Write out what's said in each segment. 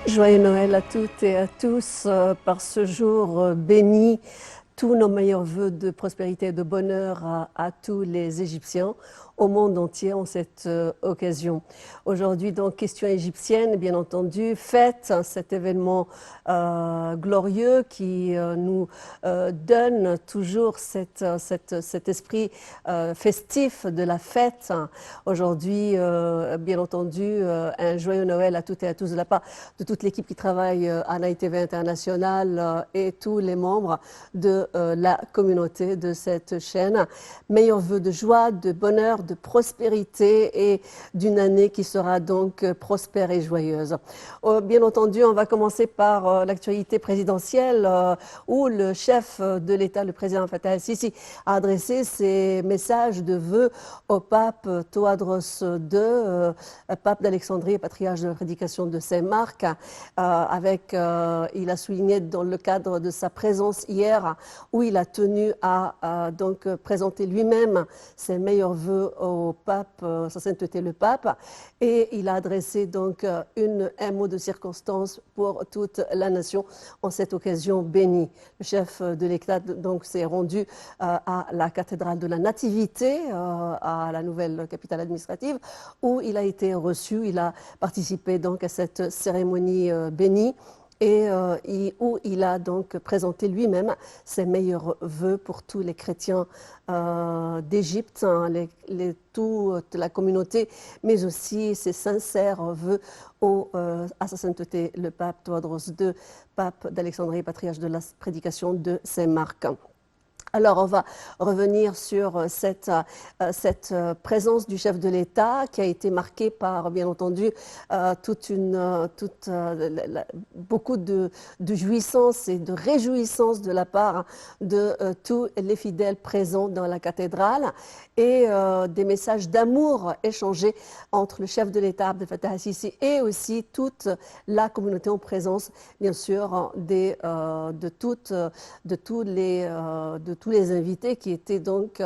Joyeux Noël à toutes et à tous par ce jour béni. Tous nos meilleurs vœux de prospérité et de bonheur à tous les Égyptiens, au monde entier en cette occasion. Aujourd'hui, donc, question égyptienne, bien entendu, fête, cet événement glorieux qui nous donne toujours cet esprit festif de la fête. Aujourd'hui, bien entendu, un joyeux Noël à toutes et à tous de la part de toute l'équipe qui travaille à NITV International et tous les membres de la communauté de cette chaîne. Meilleurs vœux de joie, de bonheur, de prospérité et d'une année qui sera donc prospère et joyeuse. Bien entendu, on va commencer par l'actualité présidentielle où le chef de l'État, le président Fattah el-Sisi, a adressé ses messages de vœux au pape Tewodros II, pape d'Alexandrie et patriarche de la prédication de Saint-Marc. Il a souligné dans le cadre de sa présence hier où il a tenu à donc présenter lui-même ses meilleurs vœux au pape, sa sainteté le pape, et il a adressé donc un mot de circonstance pour toute la nation en cette occasion bénie. Le chef de l'État donc s'est rendu à la cathédrale de la Nativité, à la nouvelle capitale administrative, où il a été reçu. Il a participé donc à cette cérémonie bénie et où il a donc présenté lui-même ses meilleurs vœux pour tous les chrétiens d'Égypte, toute la communauté, mais aussi ses sincères vœux à sa sainteté le pape Tewodros II, pape d'Alexandrie, patriarche de la prédication de Saint-Marc. Alors, on va revenir sur cette présence du chef de l'État qui a été marquée par, bien entendu, beaucoup de jouissance et de réjouissance de la part de tous les fidèles présents dans la cathédrale et des messages d'amour échangés entre le chef de l'État, Abdel Fattah el-Sisi, et aussi toute la communauté en présence, bien sûr, de tous les invités qui étaient donc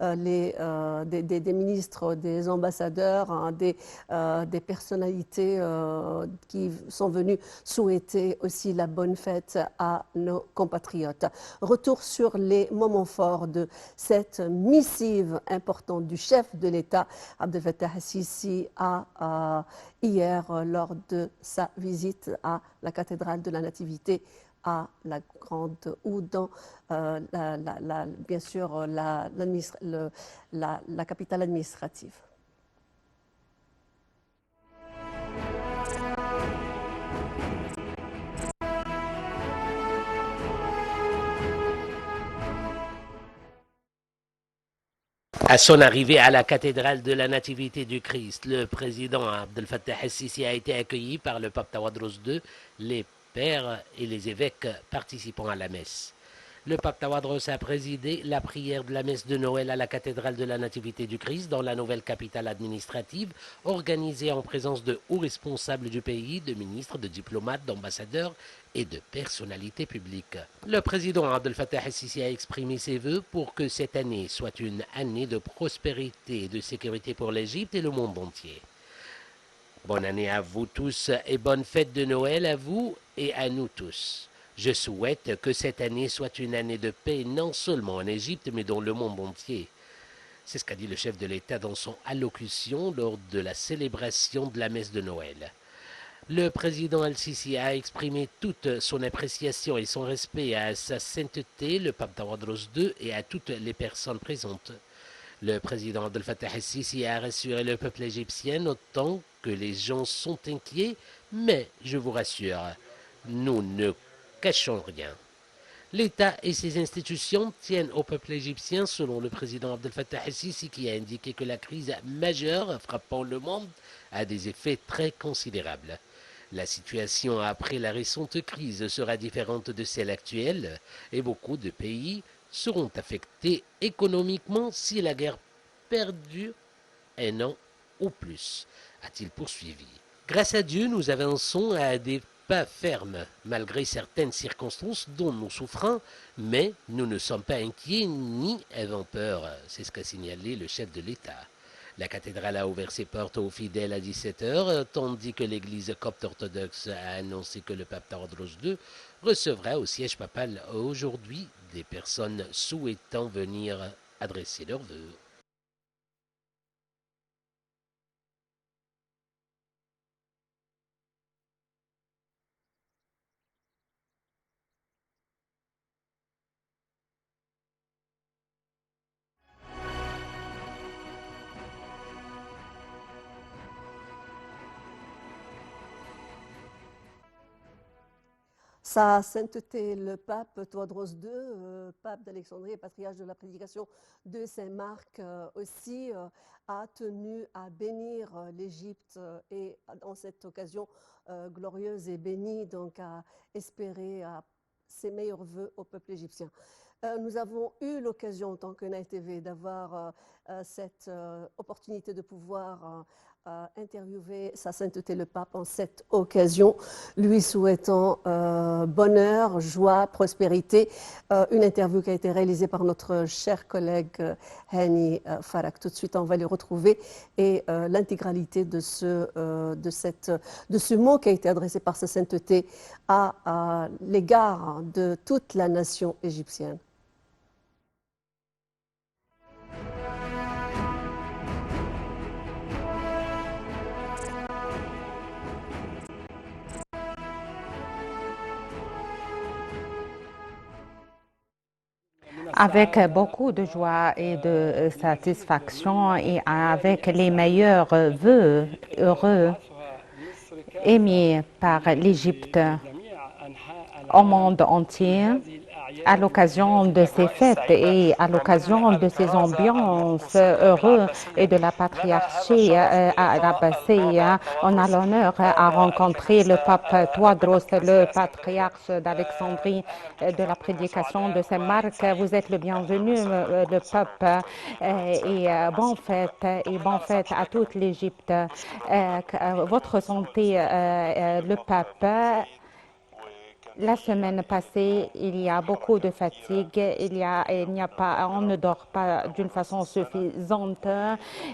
des ministres, des ambassadeurs, hein, des personnalités qui sont venues souhaiter aussi la bonne fête à nos compatriotes. Retour sur les moments forts de cette missive importante du chef de l'État, Abdel Fattah el-Sisi, hier lors de sa visite à la cathédrale de la Nativité à la Grande ou dans bien sûr la capitale administrative. À son arrivée à la cathédrale de la Nativité du Christ, le président Abdel Fattah el-Sisi a été accueilli par le pape Tewodros II, les pères et les évêques participant à la messe. Le pape Tewodros a présidé la prière de la messe de Noël à la cathédrale de la Nativité du Christ dans la nouvelle capitale administrative, organisée en présence de hauts responsables du pays, de ministres, de diplomates, d'ambassadeurs et de personnalités publiques. Le président Abdel Fattah el-Sisi a exprimé ses vœux pour que cette année soit une année de prospérité et de sécurité pour l'Égypte et le monde entier. Bonne année à vous tous et bonne fête de Noël à vous et à nous tous. Je souhaite que cette année soit une année de paix non seulement en Égypte mais dans le monde entier. C'est ce qu'a dit le chef de l'État dans son allocution lors de la célébration de la messe de Noël. Le président el-Sisi a exprimé toute son appréciation et son respect à sa sainteté, le pape Tewodros II, et à toutes les personnes présentes. Le président Abdel Fattah el-Sisi a rassuré le peuple égyptien, notant que les gens sont inquiets, mais je vous rassure, nous ne cachons rien. L'État et ses institutions tiennent au peuple égyptien, selon le président Abdel Fattah el-Sisi, qui a indiqué que la crise majeure frappant le monde a des effets très considérables. La situation après la récente crise sera différente de celle actuelle et beaucoup de pays seront affectés économiquement si la guerre perdure un an ou plus, a-t-il poursuivi. Grâce à Dieu, nous avançons à des pas fermes, malgré certaines circonstances dont nous souffrons, mais nous ne sommes pas inquiets ni avons peur, c'est ce qu'a signalé le chef de l'État. La cathédrale a ouvert ses portes aux fidèles à 17 heures, tandis que l'église copte orthodoxe a annoncé que le pape Tawadros II recevra au siège papal aujourd'hui des personnes souhaitant venir adresser leurs vœux. Sa sainteté, le pape Théodore II, pape d'Alexandrie et patriarche de la prédication de Saint-Marc, aussi a tenu à bénir l'Égypte et en cette occasion glorieuse et bénie, donc à espérer ses meilleurs vœux au peuple égyptien. Nous avons eu l'occasion, en tant que Night TV, d'avoir cette opportunité de pouvoir interviewer Sa Sainteté le Pape en cette occasion, lui souhaitant bonheur, joie, prospérité. Une interview qui a été réalisée par notre cher collègue Hani Farak. Tout de suite, on va les retrouver et l'intégralité de ce mot qui a été adressé par Sa Sainteté à l'égard de toute la nation égyptienne. Avec beaucoup de joie et de satisfaction et avec les meilleurs vœux heureux émis par l'Égypte au monde entier à l'occasion de ces fêtes et à l'occasion de ces ambiances heureuses et de la patriarchie à l'Abbassie. On a l'honneur à rencontrer le pape Théodros, le patriarche d'Alexandrie de la prédication de Saint-Marc. Vous êtes le bienvenu, le pape, et bonne fête à toute l'Égypte. Votre santé, le pape. La semaine passée, il y a beaucoup de fatigue, on ne dort pas d'une façon suffisante.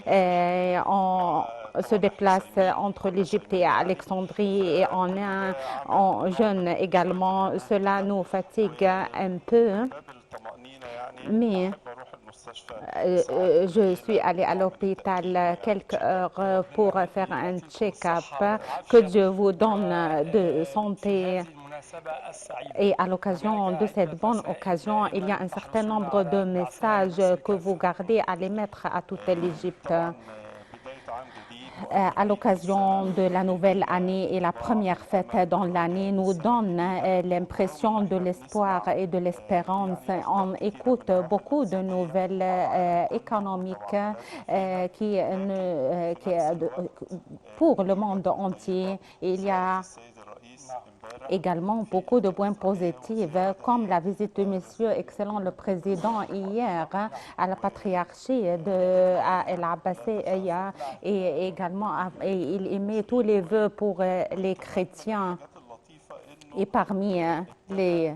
On se déplace entre l'Égypte et Alexandrie et on jeûne également. Cela nous fatigue un peu. Mais je suis allée à l'hôpital quelques heures pour faire un check-up. Que Dieu vous donne de santé. Et à l'occasion de cette bonne occasion, il y a un certain nombre de messages que vous gardez à les mettre à toute l'Égypte. À l'occasion de la nouvelle année et la première fête dans l'année nous donne l'impression de l'espoir et de l'espérance. On écoute beaucoup de nouvelles économiques pour le monde entier. Il y a également beaucoup de points positifs, comme la visite de Monsieur Excellent le Président hier à la patriarchie à El Abbassi et également il émet tous les vœux pour les chrétiens et parmi les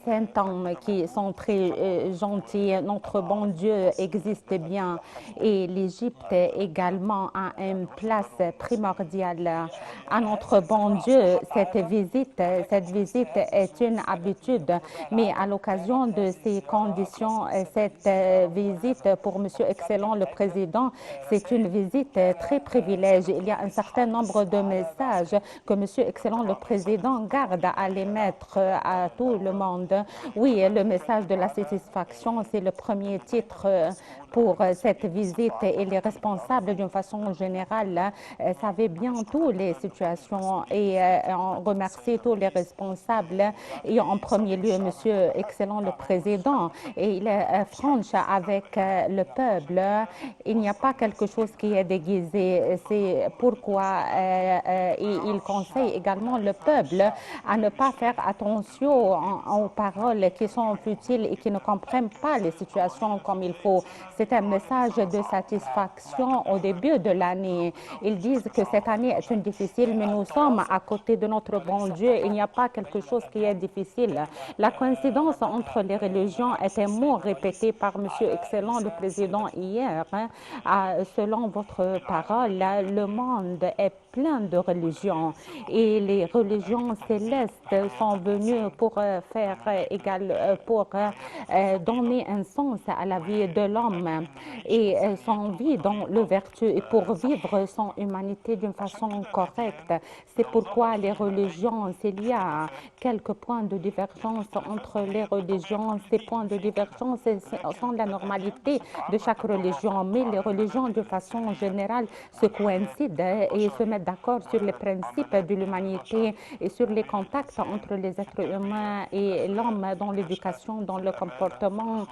saint hommes qui sont très gentils. Notre bon Dieu existe bien et l'Égypte également a une place primordiale à notre bon Dieu. Cette visite est une habitude, mais à l'occasion de ces conditions, cette visite pour Monsieur Excellent le Président, c'est une visite très privilégiée. Il y a un certain nombre de messages que Monsieur Excellent le Président garde à les mettre à tout le monde. Oui, le message de la satisfaction, c'est le premier titre pour cette visite et les responsables d'une façon générale savaient bien toutes les situations et on remercie tous les responsables et en premier lieu Monsieur Excellent le Président et il est franche avec le peuple. Il n'y a pas quelque chose qui est déguisé. C'est pourquoi il conseille également le peuple à ne pas faire attention aux paroles qui sont futiles et qui ne comprennent pas les situations comme il faut. C'est un message de satisfaction au début de l'année. Ils disent que cette année est une difficile, mais nous sommes à côté de notre bon Dieu. Il n'y a pas quelque chose qui est difficile. La coïncidence entre les religions est un mot répété par Monsieur Excellent, le président, hier. Selon votre parole, le monde est plein de religions et les religions célestes sont venues pour donner un sens à la vie de l'homme et son vie dans le vertu et pour vivre son humanité d'une façon correcte. C'est pourquoi les religions, s'il y a quelques points de divergence entre les religions, ces points de divergence sont la normalité de chaque religion, mais les religions de façon générale se coïncident et se mettent d'accord sur les principes de l'humanité et sur les contacts entre les êtres humains et l'homme dans l'éducation, dans le comportement,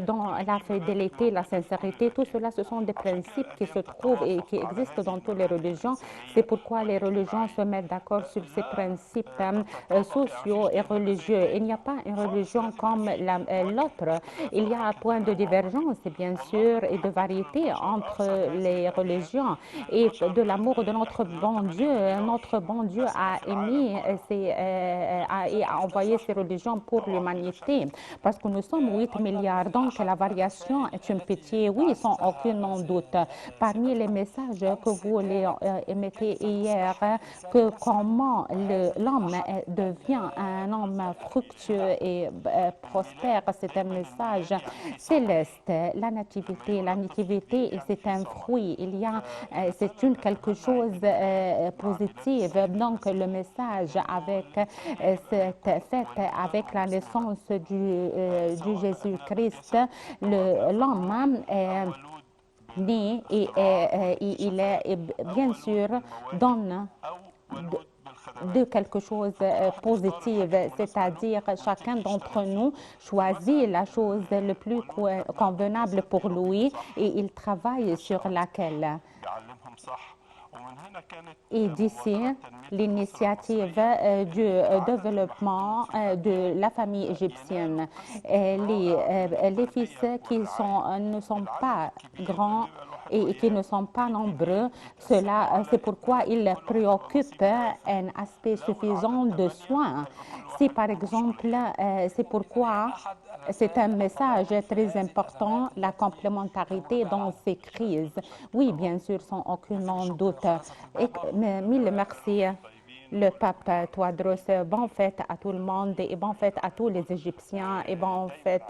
dans la fidélité, la sincérité. Tout cela, ce sont des principes qui se trouvent et qui existent dans toutes les religions. C'est pourquoi les religions se mettent d'accord sur ces principes sociaux et religieux. Il n'y a pas une religion comme l'autre. Il y a un point de divergence, bien sûr, et de variété entre les religions et de l'amour de notre bon Dieu. Notre bon Dieu a émis et a envoyé ces religions pour l'humanité parce que nous sommes 8 milliards. Donc, la variation est une pitié, oui, sans aucun doute. Parmi les messages que vous émettez hier, que comment l'homme devient un homme fructueux et prospère, c'est un message céleste. La nativité, c'est un fruit. C'est quelque chose positif. Donc, le message avec cette fête, avec la naissance du Jésus-Christ, l'homme est né et il est bien sûr donne de quelque chose de positif, c'est-à-dire chacun d'entre nous choisit la chose le plus convenable pour lui et il travaille sur laquelle. Et d'ici, l'initiative du développement de la famille égyptienne, les fils qui ne sont pas grands et qui ne sont pas nombreux, c'est pourquoi ils préoccupent un aspect suffisant de soins. Si par exemple, c'est pourquoi c'est un message très important, la complémentarité dans ces crises. Oui, bien sûr, sans aucun doute. Mille merci. Le pape Tewodros, bonne fête à tout le monde et bonne fête à tous les Égyptiens et bonne fête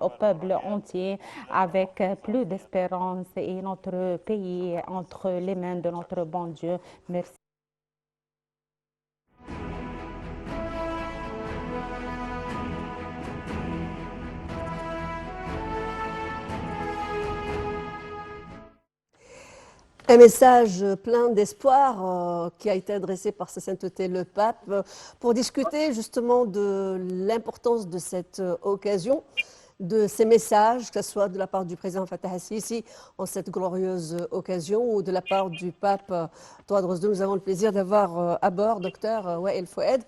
au peuple entier avec plus d'espérance et notre pays entre les mains de notre bon Dieu. Merci. Un message plein d'espoir qui a été adressé par Sa Sainteté le Pape pour discuter justement de l'importance de cette occasion, de ces messages, que ce soit de la part du président Fattah al-Sisi en cette glorieuse occasion ou de la part du pape Tewodros II. Nous avons le plaisir d'avoir à bord Dr Wael Foued,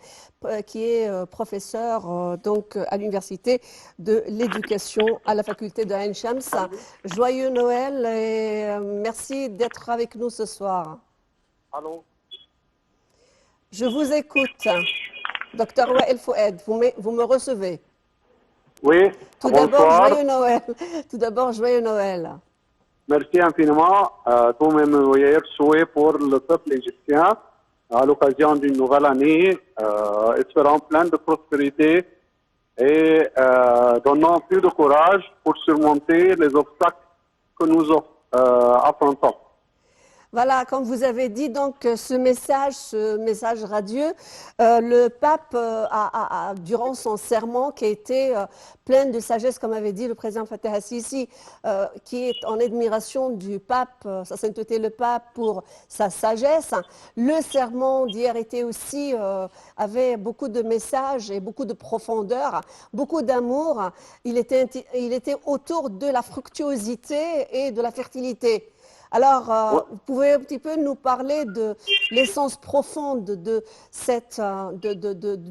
qui est professeur donc à l'université de l'éducation à la faculté de Ain Shams. Joyeux Noël et merci d'être avec nous ce soir. Allô? Je vous écoute. Dr Wael Foued, vous me recevez? Oui, Tout d'abord, bonsoir. joyeux Noël. Tout d'abord, joyeux Noël. Merci infiniment. Tous mes meilleurs souhaits pour le peuple égyptien à l'occasion d'une nouvelle année, espérant plein de prospérité et donnant plus de courage pour surmonter les obstacles que nous affrontons. Voilà, comme vous avez dit, donc ce message radieux, le pape durant son sermon qui a été plein de sagesse, comme avait dit le président Fattah al-Sisi, qui est en admiration du pape, Sa Sainteté le Pape, pour sa sagesse. Le sermon d'hier était aussi, avait beaucoup de messages et beaucoup de profondeur, beaucoup d'amour. Il était autour de la fructuosité et de la fertilité. Alors, Ouais. vous pouvez un petit peu nous parler de l'essence profonde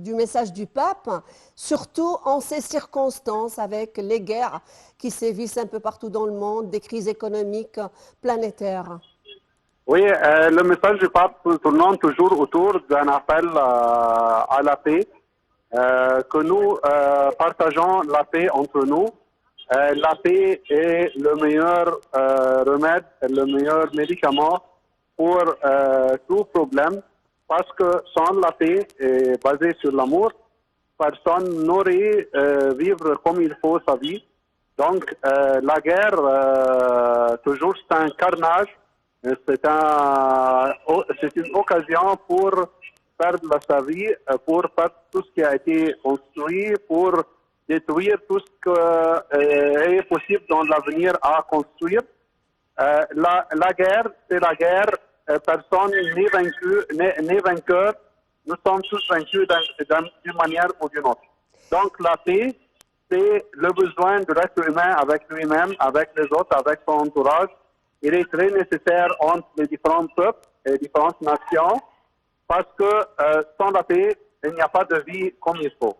du message du pape, surtout en ces circonstances avec les guerres qui sévissent un peu partout dans le monde, des crises économiques planétaires. Oui, le message du pape tournant toujours autour d'un appel à la paix, que nous partageons la paix entre nous. La paix est le meilleur remède, le meilleur médicament pour tout problème, parce que sans la paix, basée sur l'amour, personne n'aurait vivre comme il faut sa vie. Donc la guerre, toujours c'est un carnage, c'est une occasion pour perdre sa vie, pour perdre tout ce qui a été construit, pour détruire tout ce qui est possible dans l'avenir à construire. La guerre, c'est la guerre. Personne n'est vaincu, n'est vainqueur. Nous sommes tous vaincus d'une manière ou d'une autre. Donc la paix, c'est le besoin de l'être humain avec lui-même, avec les autres, avec son entourage. Il est très nécessaire entre les différents peuples et différentes nations, parce que sans la paix, il n'y a pas de vie comme il faut.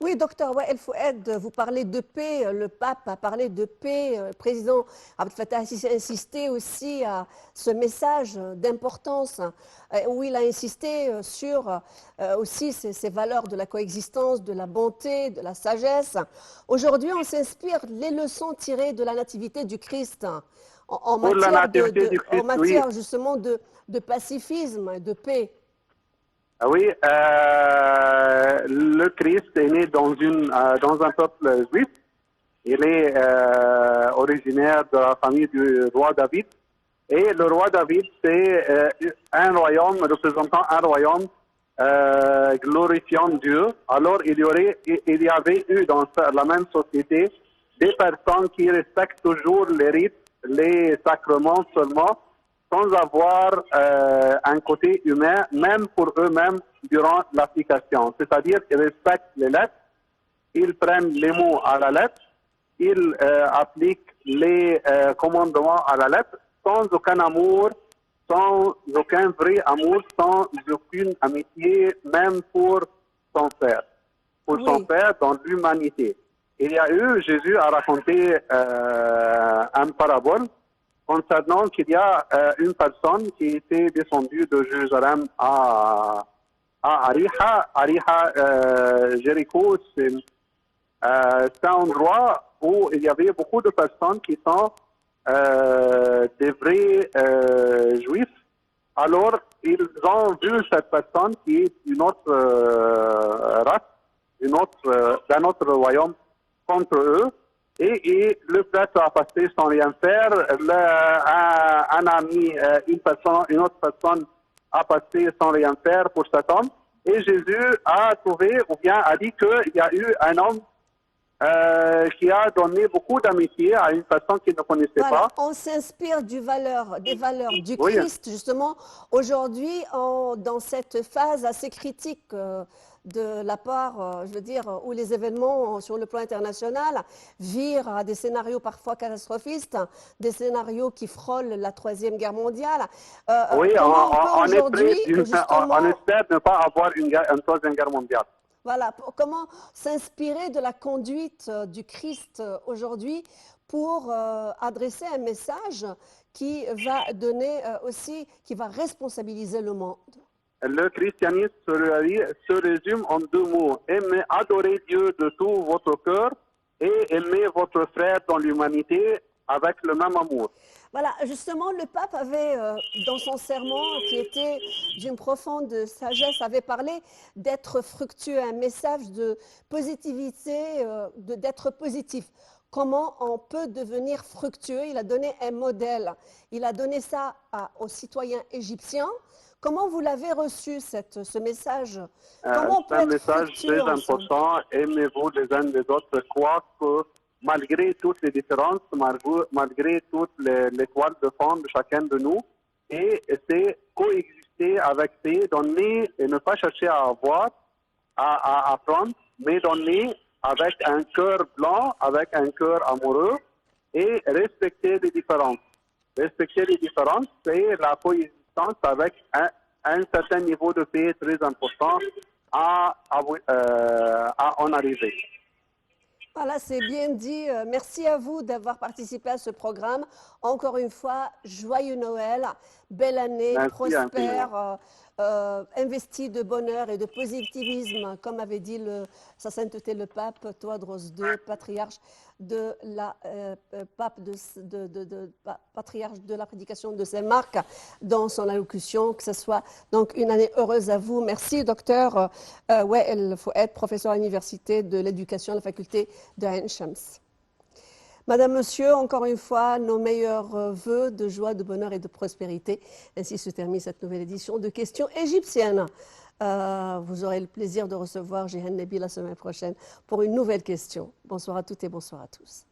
Oui, docteur Wael Fouad, vous parlez de paix, le pape a parlé de paix, le président Abdel Fattah a insisté aussi à ce message d'importance où il a insisté sur aussi ces valeurs de la coexistence, de la bonté, de la sagesse. Aujourd'hui, on s'inspire les leçons tirées de la nativité du Christ en matière justement de pacifisme et de paix. Oui, le Christ est né dans un peuple juif. Il est originaire de la famille du roi David. Et le roi David, c'est un royaume représentant un royaume glorifiant Dieu. Alors, il y avait eu dans la même société des personnes qui respectent toujours les rites, les sacrements seulement, sans avoir un côté humain, même pour eux-mêmes, durant l'application. C'est-à-dire qu'ils respectent les lettres, ils prennent les mots à la lettre, ils appliquent les commandements à la lettre, sans aucun amour, sans aucun vrai amour, sans aucune amitié, même pour son frère. Pour son frère dans l'humanité. Il y a eu, Jésus a raconté une parabole concernant qu'il y a une personne qui était descendue de Jérusalem à Ariha. Jéricho, c'est un endroit où il y avait beaucoup de personnes qui sont des vrais juifs. Alors, ils ont vu cette personne qui est d'une autre race, d'un autre royaume contre eux. Et le prêtre a passé sans rien faire. Un ami, une autre personne a passé sans rien faire pour cet homme. Et Jésus a trouvé, ou bien a dit qu'il y a eu un homme qui a donné beaucoup d'amitié à une personne qu'il ne connaissait pas. On s'inspire des valeurs du Christ, justement, aujourd'hui, dans cette phase assez critique de la part, je veux dire, où les événements sur le plan international virent à des scénarios parfois catastrophistes, des scénarios qui frôlent la Troisième Guerre mondiale. Oui, on espère ne pas avoir une Troisième Guerre mondiale. Voilà, comment s'inspirer de la conduite du Christ aujourd'hui pour adresser un message qui va donner aussi, qui va responsabiliser le monde. Le christianisme se résume en deux mots. Aimez, adorez Dieu de tout votre cœur et aimez votre frère dans l'humanité avec le même amour. Voilà, justement, le pape avait, dans son sermon, qui était d'une profonde sagesse, avait parlé d'être fructueux, un message de positivité, d'être positif. Comment on peut devenir fructueux? Il a donné un modèle. Il a donné ça aux citoyens égyptiens. Comment vous l'avez reçu, ce message? C'est un message très important. Aimez-vous les uns les autres. Quoique, malgré toutes les différences, malgré toutes les toiles de fond de chacun de nous, et c'est coexister avec paix, donner et ne pas chercher à avoir, à prendre, mais donner avec un cœur blanc, avec un cœur amoureux et respecter les différences. respecter les différences, c'est la coexistence avec un certain niveau de paix très important à en arriver. Voilà, c'est bien dit. Merci à vous d'avoir participé à ce programme. Encore une fois, joyeux Noël, belle année, Merci prospère, investie de bonheur et de positivisme, comme avait dit Sa Sainteté le Pape Théodore II, patriarche de la patriarche de la prédication de Saint-Marc, dans son allocution. Que ce soit donc une année heureuse à vous. Merci, docteur Wael Fouad, professeur à l'université de l'éducation à la faculté de Ain Shams. Madame, Monsieur, encore une fois, nos meilleurs vœux de joie, de bonheur et de prospérité. Ainsi se termine cette nouvelle édition de Questions égyptiennes. Vous aurez le plaisir de recevoir Jihan Nebi la semaine prochaine pour une nouvelle question. Bonsoir à toutes et bonsoir à tous.